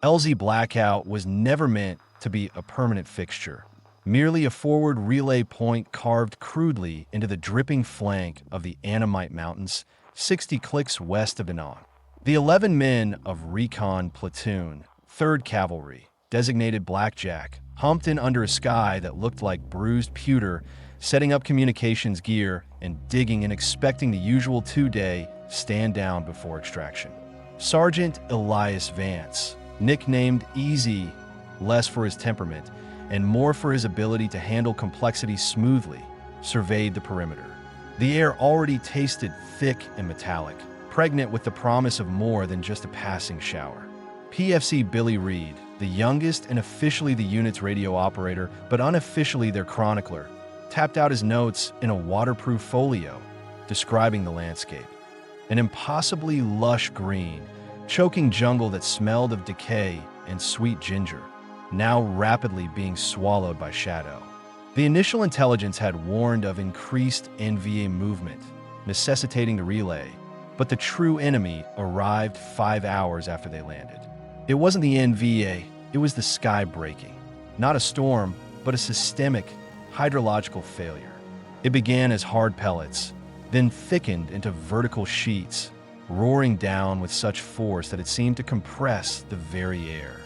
LZ Blackout was never meant to be a permanent fixture, merely a forward relay point carved crudely into the dripping flank of the Annamite Mountains, 60 clicks west of Da Nang. The 11 men of Recon Platoon, 3rd Cavalry, designated Blackjack, humped in under a sky that looked like bruised pewter, setting up communications gear and digging and expecting the usual 2-day stand down before extraction. Sergeant Elias Vance, nicknamed Easy, less for his temperament and more for his ability to handle complexity smoothly, surveyed the perimeter. The air already tasted thick and metallic, pregnant with the promise of more than just a passing shower. PFC Billy Reed, the youngest and officially the unit's radio operator, but unofficially their chronicler, tapped out his notes in a waterproof folio, describing the landscape. An impossibly lush green, choking jungle that smelled of decay and sweet ginger, now rapidly being swallowed by shadow. The initial intelligence had warned of increased NVA movement, necessitating the relay, but the true enemy arrived 5 hours after they landed. It wasn't the NVA, it was the sky breaking. Not a storm, but a systemic hydrological failure. It began as hard pellets, then thickened into vertical sheets, roaring down with such force that it seemed to compress the very air.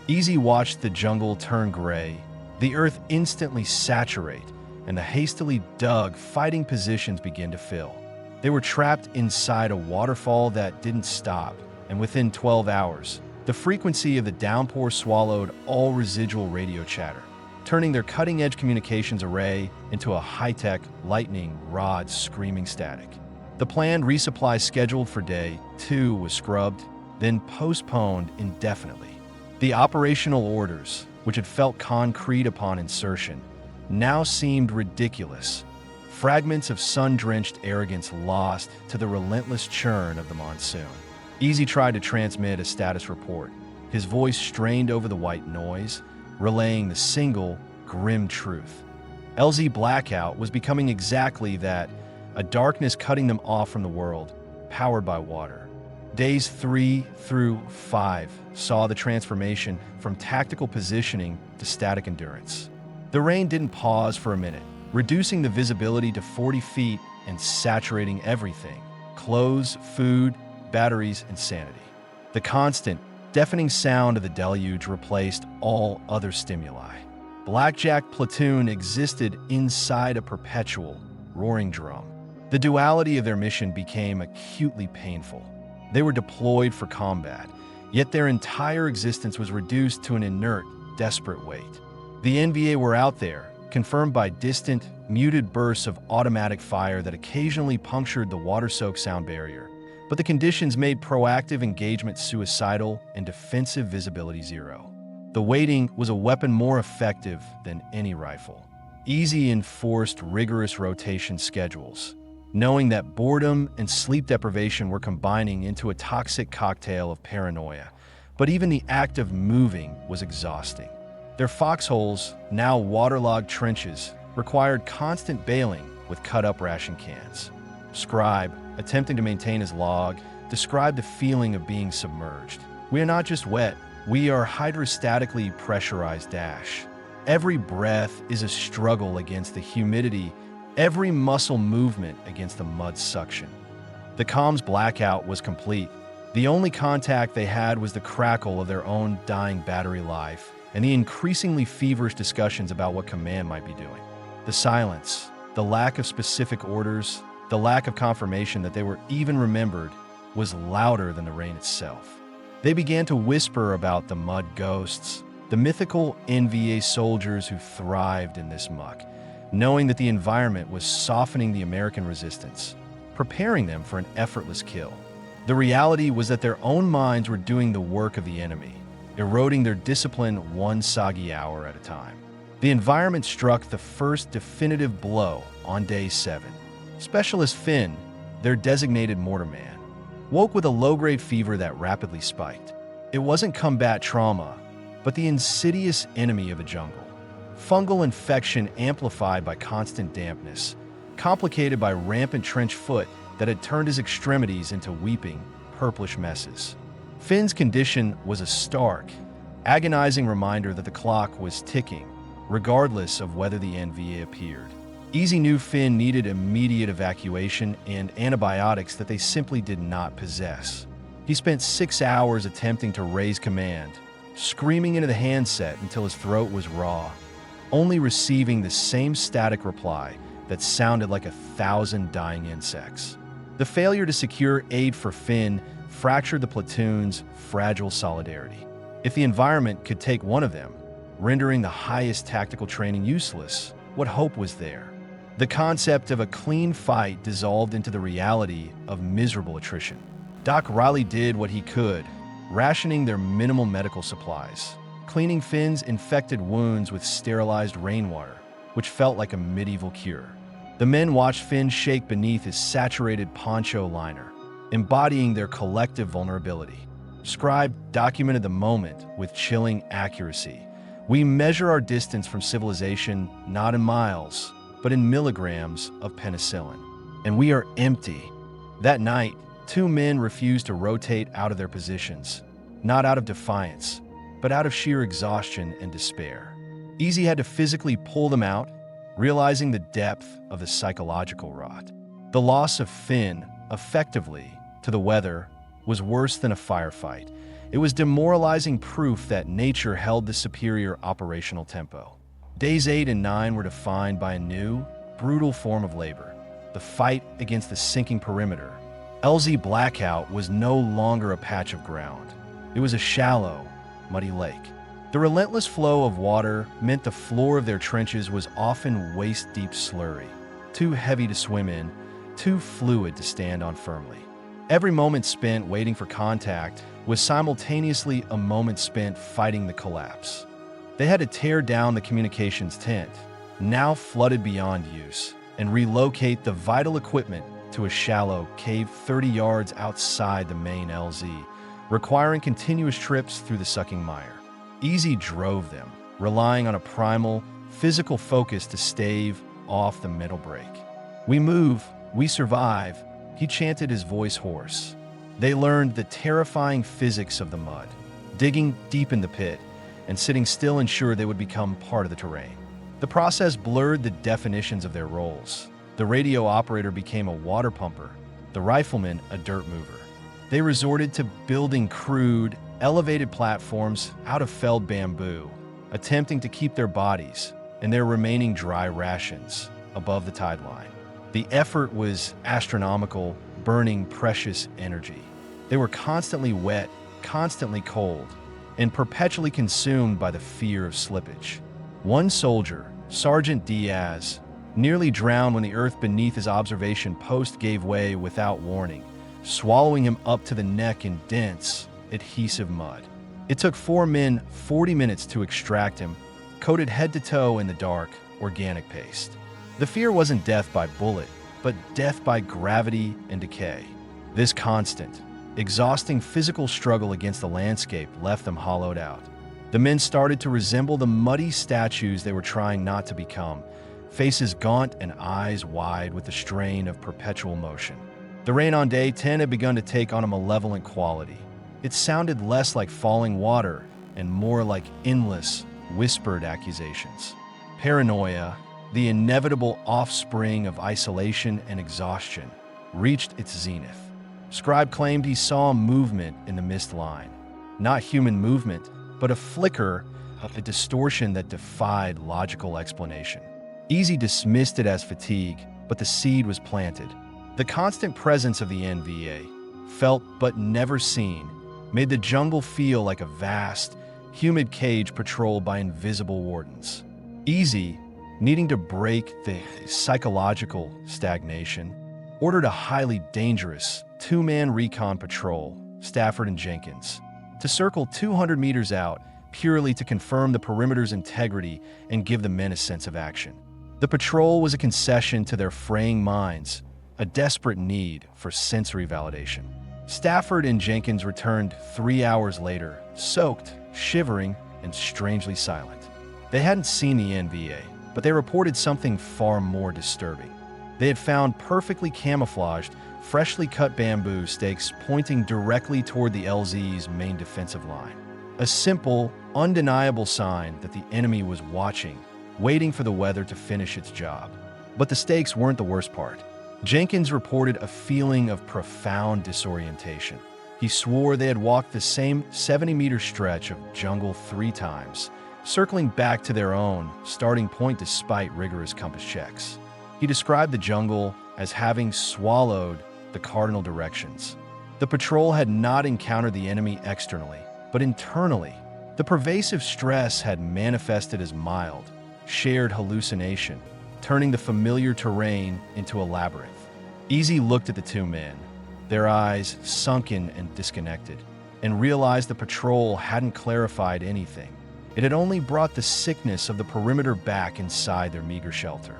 Easy watched the jungle turn gray, the earth instantly saturate, and the hastily dug fighting positions begin to fill. They were trapped inside a waterfall that didn't stop, and within 12 hours, the frequency of the downpour swallowed all residual radio chatter, turning their cutting-edge communications array into a high-tech, lightning rod screaming static. The planned resupply scheduled for day 2 was scrubbed, then postponed indefinitely. The operational orders, which had felt concrete upon insertion, now seemed ridiculous. Fragments of sun-drenched arrogance lost to the relentless churn of the monsoon. Easy tried to transmit a status report, his voice strained over the white noise, relaying the single, grim truth. LZ Blackout was becoming exactly that, a darkness cutting them off from the world, powered by water. Days 3 through 5 saw the transformation from tactical positioning to static endurance. The rain didn't pause for a minute, reducing the visibility to 40 feet and saturating everything: clothes, food, batteries, and sanity. The constant, deafening sound of the deluge replaced all other stimuli. Blackjack Platoon existed inside a perpetual, roaring drum. The duality of their mission became acutely painful. They were deployed for combat, yet their entire existence was reduced to an inert, desperate wait. The NVA were out there, confirmed by distant, muted bursts of automatic fire that occasionally punctured the water-soaked sound barrier, but the conditions made proactive engagement suicidal and defensive visibility zero. The waiting was a weapon more effective than any rifle. Easy enforced rigorous rotation schedules, knowing that boredom and sleep deprivation were combining into a toxic cocktail of paranoia, but even the act of moving was exhausting. Their foxholes, now waterlogged trenches, required constant bailing with cut-up ration cans. Scribe, attempting to maintain his log, described the feeling of being submerged. "We are not just wet, we are hydrostatically pressurized dash. Every breath is a struggle against the humidity, every muscle movement against the mud suction." The comms blackout was complete. The only contact they had was the crackle of their own dying battery life and the increasingly feverish discussions about what command might be doing. The silence, the lack of specific orders, the lack of confirmation that they were even remembered was louder than the rain itself. They began to whisper about the mud ghosts, the mythical NVA soldiers who thrived in this muck, knowing that the environment was softening the American resistance, preparing them for an effortless kill. The reality was that their own minds were doing the work of the enemy, eroding their discipline one soggy hour at a time. The environment struck the first definitive blow on day 7. Specialist Finn, their designated mortarman, woke with a low-grade fever that rapidly spiked. It wasn't combat trauma, but the insidious enemy of the jungle. Fungal infection amplified by constant dampness, complicated by rampant trench foot that had turned his extremities into weeping, purplish messes. Finn's condition was a stark, agonizing reminder that the clock was ticking, regardless of whether the NVA appeared. Easy knew Finn needed immediate evacuation and antibiotics that they simply did not possess. He spent 6 hours attempting to raise command, screaming into the handset until his throat was raw, only receiving the same static reply that sounded like 1,000 dying insects. The failure to secure aid for Finn fractured the platoon's fragile solidarity. If the environment could take one of them, rendering the highest tactical training useless, what hope was there? The concept of a clean fight dissolved into the reality of miserable attrition. Doc Riley did what he could, rationing their minimal medical supplies, cleaning Finn's infected wounds with sterilized rainwater, which felt like a medieval cure. The men watched Finn shake beneath his saturated poncho liner, embodying their collective vulnerability. Scribe documented the moment with chilling accuracy. We measure our distance from civilization not in miles, but in milligrams of penicillin. And we are empty. That night, 2 men refused to rotate out of their positions, not out of defiance, but out of sheer exhaustion and despair. Easy had to physically pull them out, realizing the depth of the psychological rot. The loss of Finn, effectively, to the weather, was worse than a firefight. It was demoralizing proof that nature held the superior operational tempo. Days 8 and 9 were defined by a new, brutal form of labor, the fight against the sinking perimeter. LZ Blackout was no longer a patch of ground. It was a shallow, muddy lake. The relentless flow of water meant the floor of their trenches was often waist-deep slurry, too heavy to swim in, too fluid to stand on firmly. Every moment spent waiting for contact was simultaneously a moment spent fighting the collapse. They had to tear down the communications tent, now flooded beyond use, and relocate the vital equipment to a shallow cave 30 yards outside the main LZ, requiring continuous trips through the sucking mire. Easy drove them, relying on a primal, physical focus to stave off the mental break. "We move, we survive," he chanted, his voice hoarse. They learned the terrifying physics of the mud, digging deep in the pit, and sitting still ensured they would become part of the terrain. The process blurred the definitions of their roles. The radio operator became a water pumper, the rifleman a dirt mover. They resorted to building crude, elevated platforms out of felled bamboo, attempting to keep their bodies and their remaining dry rations above the tide line. The effort was astronomical, burning precious energy. They were constantly wet, constantly cold, and perpetually consumed by the fear of slippage. One soldier, Sergeant Diaz, nearly drowned when the earth beneath his observation post gave way without warning, swallowing him up to the neck in dense, adhesive mud. It took 4 men 40 minutes to extract him, coated head to toe in the dark, organic paste. The fear wasn't death by bullet, but death by gravity and decay. This constant, exhausting physical struggle against the landscape left them hollowed out. The men started to resemble the muddy statues they were trying not to become, faces gaunt and eyes wide with the strain of perpetual motion. The rain on day 10 had begun to take on a malevolent quality. It sounded less like falling water and more like endless, whispered accusations. Paranoia, the inevitable offspring of isolation and exhaustion, reached its zenith. Scribe claimed he saw movement in the mist line. Not human movement, but a flicker of a distortion that defied logical explanation. Easy dismissed it as fatigue, but the seed was planted. The constant presence of the NVA, felt but never seen, made the jungle feel like a vast, humid cage patrolled by invisible wardens. Easy, needing to break the psychological stagnation, ordered a highly dangerous 2-man recon patrol, Stafford and Jenkins, to circle 200 meters out purely to confirm the perimeter's integrity and give the men a sense of action. The patrol was a concession to their fraying minds, a desperate need for sensory validation. Stafford and Jenkins returned 3 hours later, soaked, shivering, and strangely silent. They hadn't seen the NVA, but they reported something far more disturbing. They had found perfectly camouflaged, freshly cut bamboo stakes pointing directly toward the LZ's main defensive line. A simple, undeniable sign that the enemy was watching, waiting for the weather to finish its job. But the stakes weren't the worst part. Jenkins reported a feeling of profound disorientation. He swore they had walked the same 70-meter stretch of jungle 3 times, circling back to their own starting point despite rigorous compass checks. He described the jungle as having swallowed the cardinal directions. The patrol had not encountered the enemy externally, but internally. The pervasive stress had manifested as mild, shared hallucination, turning the familiar terrain into a labyrinth. Easy looked at the 2 men, their eyes sunken and disconnected, and realized the patrol hadn't clarified anything. It had only brought the sickness of the perimeter back inside their meager shelter.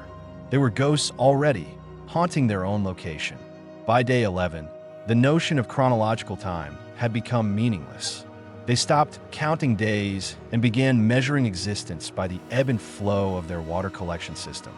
They were ghosts already, haunting their own location. By day 11, the notion of chronological time had become meaningless. They stopped counting days and began measuring existence by the ebb and flow of their water collection system.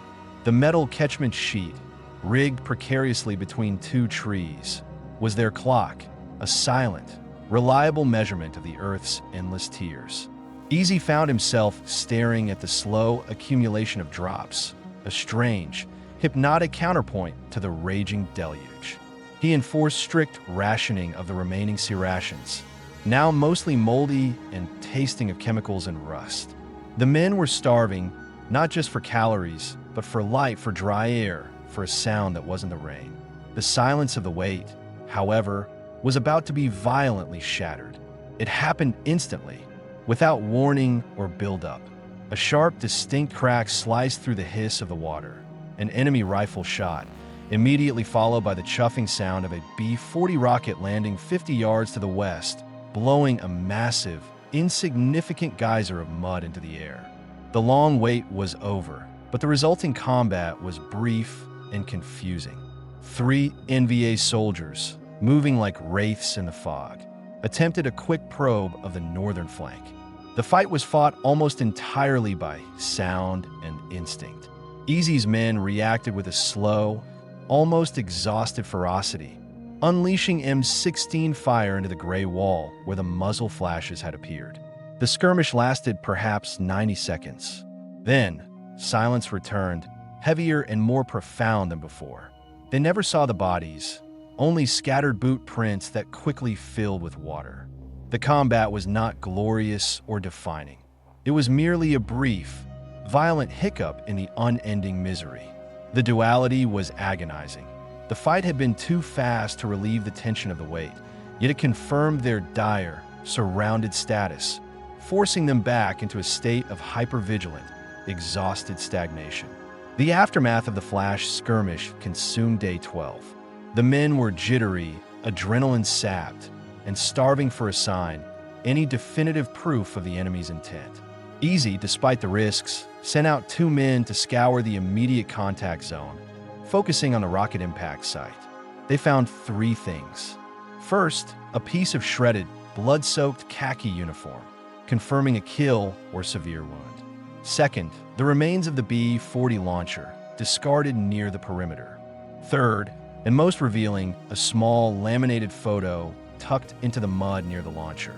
The metal catchment sheet, rigged precariously between 2 trees, was their clock, a silent, reliable measurement of the Earth's endless tears. Easy found himself staring at the slow accumulation of drops, a strange, hypnotic counterpoint to the raging deluge. He enforced strict rationing of the remaining sea rations, now mostly moldy and tasting of chemicals and rust. The men were starving, not just for calories, but for light, for dry air, for a sound that wasn't the rain. The silence of the wait, however, was about to be violently shattered. It happened instantly, without warning or build-up. A sharp, distinct crack sliced through the hiss of the water, an enemy rifle shot, immediately followed by the chuffing sound of a B-40 rocket landing 50 yards to the west, blowing a massive, insignificant geyser of mud into the air. The long wait was over, but the resulting combat was brief and confusing. 3 NVA soldiers, moving like wraiths in the fog, attempted a quick probe of the northern flank. The fight was fought almost entirely by sound and instinct. Easy's men reacted with a slow, almost exhausted ferocity, unleashing M16 fire into the gray wall where the muzzle flashes had appeared. The skirmish lasted perhaps 90 seconds. Then, silence returned, heavier and more profound than before. They never saw the bodies, only scattered boot prints that quickly filled with water. The combat was not glorious or defining. It was merely a brief, violent hiccup in the unending misery. The duality was agonizing. The fight had been too fast to relieve the tension of the wait, yet it confirmed their dire, surrounded status, forcing them back into a state of hypervigilant, exhausted stagnation. The aftermath of the flash skirmish consumed day 12. The men were jittery, adrenaline-sapped, and starving for a sign, any definitive proof of the enemy's intent. Easy, despite the risks, sent out 2 men to scour the immediate contact zone, focusing on the rocket impact site. They found 3 things. First, a piece of shredded, blood-soaked khaki uniform, confirming a kill or severe wound. Second, the remains of the B-40 launcher, discarded near the perimeter. Third, and most revealing, a small laminated photo tucked into the mud near the launcher.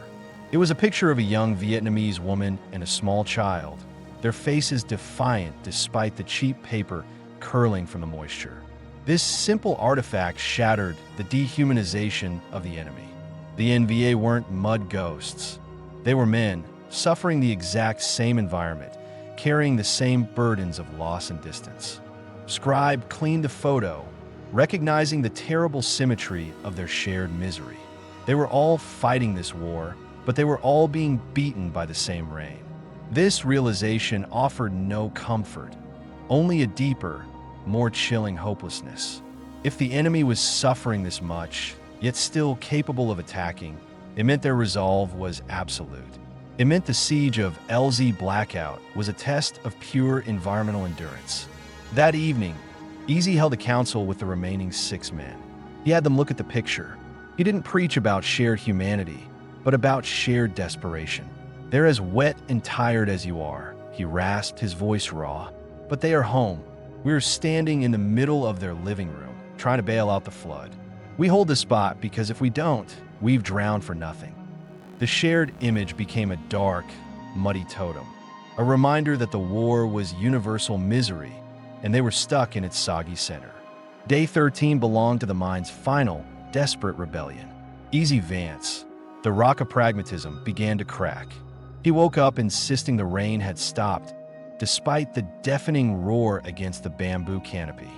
It was a picture of a young Vietnamese woman and a small child, their faces defiant despite the cheap paper curling from the moisture. This simple artifact shattered the dehumanization of the enemy. The NVA weren't mud ghosts. They were men, suffering the exact same environment, carrying the same burdens of loss and distance. Scribe cleaned the photo, recognizing the terrible symmetry of their shared misery. They were all fighting this war, but they were all being beaten by the same rain. This realization offered no comfort, only a deeper, more chilling hopelessness. If the enemy was suffering this much, yet still capable of attacking, it meant their resolve was absolute. It meant the siege of LZ Blackout was a test of pure environmental endurance. That evening, Easy held a council with the remaining 6 men. He had them look at the picture. He didn't preach about shared humanity, but about shared desperation. They're as wet and tired as you are, he rasped, his voice raw. But they are home. We are standing in the middle of their living room, trying to bail out the flood. We hold the spot because if we don't, we've drowned for nothing. The shared image became a dark, muddy totem, a reminder that the war was universal misery, and they were stuck in its soggy center. Day 13 belonged to the mind's final, desperate rebellion. Easy Vance, the rock of pragmatism, began to crack. He woke up insisting the rain had stopped, despite the deafening roar against the bamboo canopy.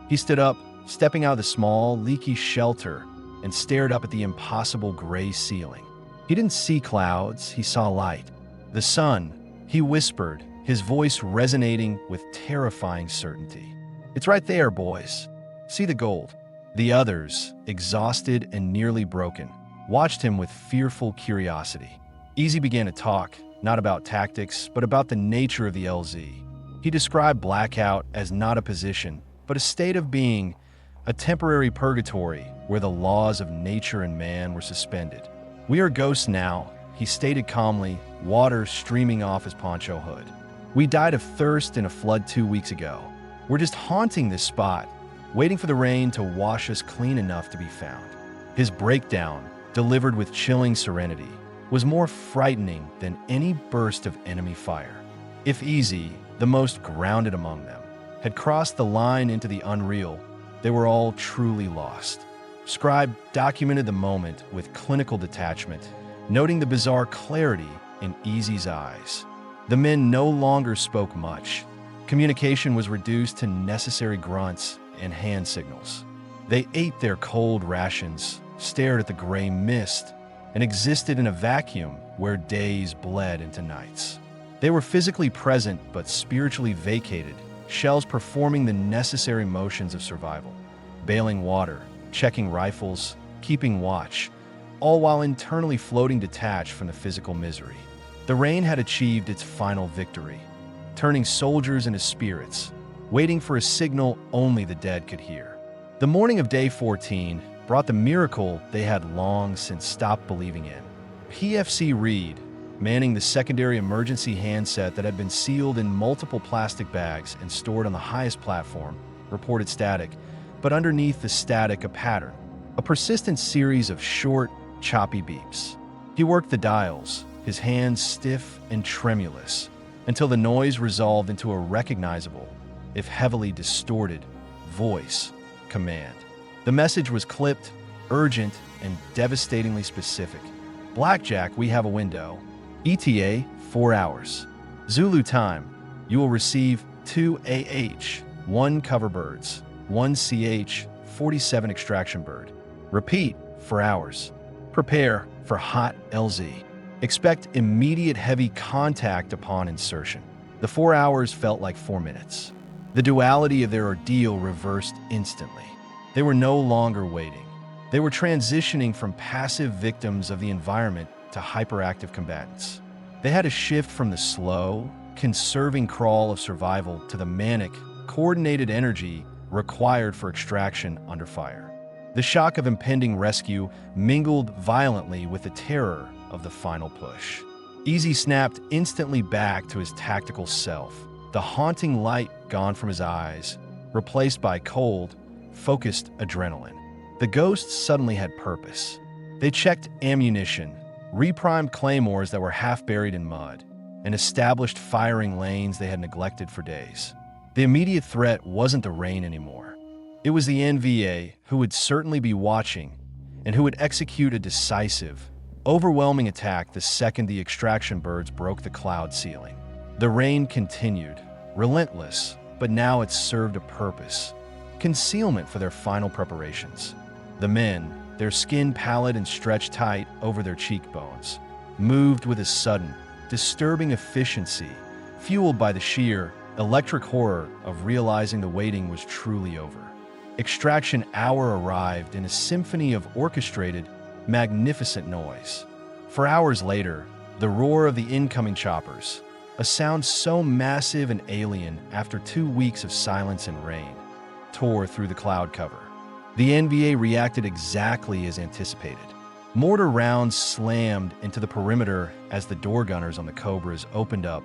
He stood up, stepping out of the small, leaky shelter, and stared up at the impossible gray ceiling. He didn't see clouds, he saw light. The sun, he whispered, his voice resonating with terrifying certainty. "It's right there, boys. See the gold." The others, exhausted and nearly broken, watched him with fearful curiosity. Easy began to talk, not about tactics, but about the nature of the LZ. He described Blackout as not a position, but a state of being, a temporary purgatory where the laws of nature and man were suspended. "We are ghosts now," he stated calmly, water streaming off his poncho hood. "We died of thirst in a flood 2 weeks ago. We're just haunting this spot, waiting for the rain to wash us clean enough to be found." His breakdown, delivered with chilling serenity, was more frightening than any burst of enemy fire. If Easy, the most grounded among them, had crossed the line into the unreal, they were all truly lost. Scribe documented the moment with clinical detachment, noting the bizarre clarity in Easy's eyes. The men no longer spoke much. Communication was reduced to necessary grunts and hand signals. They ate their cold rations, stared at the gray mist, and existed in a vacuum where days bled into nights. They were physically present but spiritually vacated, shells performing the necessary motions of survival, bailing water, checking rifles, keeping watch, all while internally floating detached from the physical misery. The rain had achieved its final victory, turning soldiers into spirits, waiting for a signal only the dead could hear. The morning of day 14 brought the miracle they had long since stopped believing in. PFC Reed, manning the secondary emergency handset that had been sealed in multiple plastic bags and stored on the highest platform, reported static, but underneath the static a pattern, a persistent series of short, choppy beeps. He worked the dials, his hands stiff and tremulous, until the noise resolved into a recognizable, if heavily distorted, voice command. The message was clipped, urgent, and devastatingly specific. "Blackjack, we have a window. ETA, 4 hours. Zulu time, you will receive 2 AH, 1 cover birds, 1 CH, 47 extraction bird. Repeat, for hours. Prepare for hot LZ. Expect immediate heavy contact upon insertion." The 4 hours felt like 4 minutes. The duality of their ordeal reversed instantly. They were no longer waiting. They were transitioning from passive victims of the environment to hyperactive combatants. They had to shift from the slow, conserving crawl of survival to the manic, coordinated energy required for extraction under fire. The shock of impending rescue mingled violently with the terror of the final push. Easy snapped instantly back to his tactical self, the haunting light gone from his eyes, replaced by cold, focused adrenaline. The ghosts suddenly had purpose. They checked ammunition, reprimed claymores that were half buried in mud, and established firing lanes they had neglected for days. The immediate threat wasn't the rain anymore. It was the NVA, who would certainly be watching and who would execute a decisive, overwhelming attack the second the extraction birds broke the cloud ceiling. The rain continued, relentless, but now it served a purpose: concealment for their final preparations. The men, their skin pallid and stretched tight over their cheekbones, moved with a sudden, disturbing efficiency, fueled by the sheer, electric horror of realizing the waiting was truly over. Extraction hour arrived in a symphony of orchestrated, magnificent noise. For hours later, the roar of the incoming choppers, a sound so massive and alien after 2 weeks of silence and rain, tore through the cloud cover. The NVA reacted exactly as anticipated. Mortar rounds slammed into the perimeter as the door gunners on the Cobras opened up,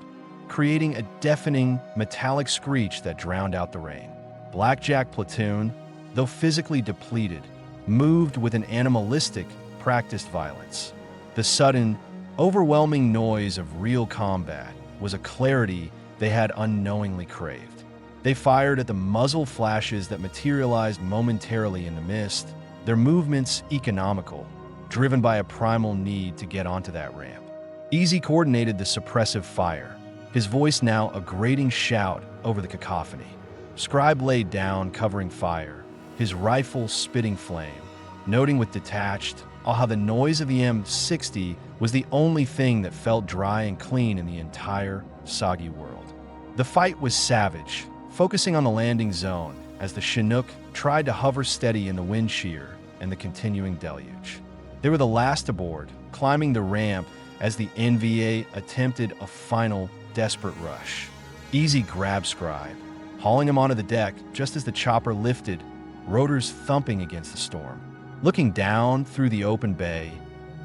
creating a deafening, metallic screech that drowned out the rain. Blackjack Platoon, though physically depleted, moved with an animalistic, practiced violence. The sudden, overwhelming noise of real combat was a clarity they had unknowingly craved. They fired at the muzzle flashes that materialized momentarily in the mist, their movements economical, driven by a primal need to get onto that ramp. Easy coordinated the suppressive fire, his voice now a grating shout over the cacophony. Scribe laid down, covering fire, his rifle spitting flame, noting with detached awe how the noise of the M60 was the only thing that felt dry and clean in the entire soggy world. The fight was savage, focusing on the landing zone as the Chinook tried to hover steady in the wind shear and the continuing deluge. They were the last aboard, climbing the ramp as the NVA attempted a final desperate rush. Easy grabbed Scribe, hauling him onto the deck just as the chopper lifted, rotors thumping against the storm. Looking down through the open bay,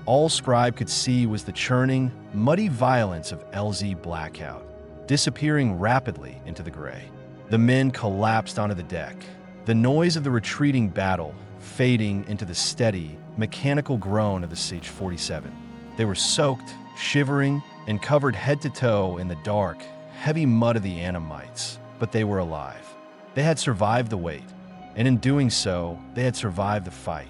all Scribe could see was the churning, muddy violence of LZ Blackout, disappearing rapidly into the gray. The men collapsed onto the deck, the noise of the retreating battle fading into the steady, mechanical groan of the CH-47. They were soaked, shivering, and covered head to toe in the dark, heavy mud of the Annamites, but they were alive. They had survived the wait, and in doing so, they had survived the fight.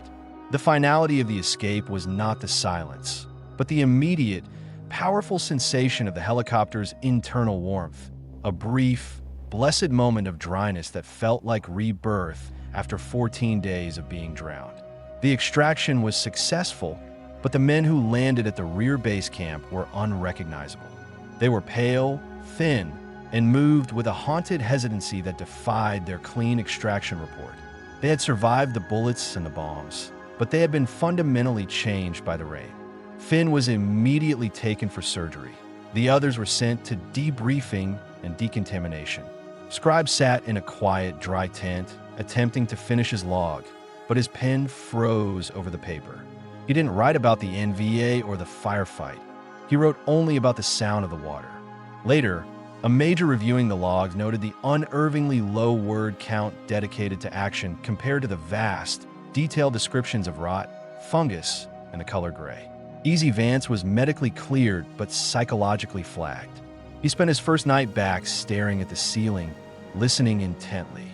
The finality of the escape was not the silence, but the immediate, powerful sensation of the helicopter's internal warmth, a brief, blessed moment of dryness that felt like rebirth after 14 days of being drowned. The extraction was successful, but the men who landed at the rear base camp were unrecognizable. They were pale, thin, and moved with a haunted hesitancy that defied their clean extraction report. They had survived the bullets and the bombs, but they had been fundamentally changed by the rain. Finn was immediately taken for surgery. The others were sent to debriefing and decontamination. Scribe sat in a quiet, dry tent, attempting to finish his log, but his pen froze over the paper. He didn't write about the NVA or the firefight. He wrote only about the sound of the water. Later, a major reviewing the logs noted the unervingly low word count dedicated to action compared to the vast, detailed descriptions of rot, fungus, and the color gray. Easy Vance was medically cleared but psychologically flagged. He spent his first night back staring at the ceiling, listening intently.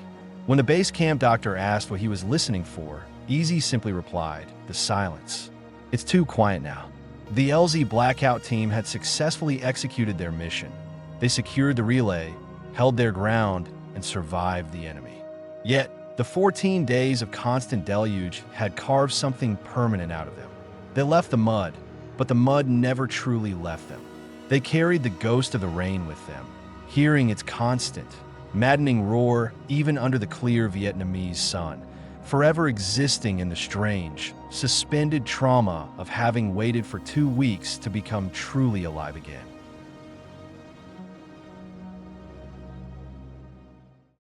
When the base camp doctor asked what he was listening for, Easy simply replied, "The silence. It's too quiet now." The LZ Blackout team had successfully executed their mission. They secured the relay, held their ground, and survived the enemy. Yet, the 14 days of constant deluge had carved something permanent out of them. They left the mud, but the mud never truly left them. They carried the ghost of the rain with them, hearing its constant, maddening roar even under the clear Vietnamese sun, forever existing in the strange, suspended trauma of having waited for 2 weeks to become truly alive again.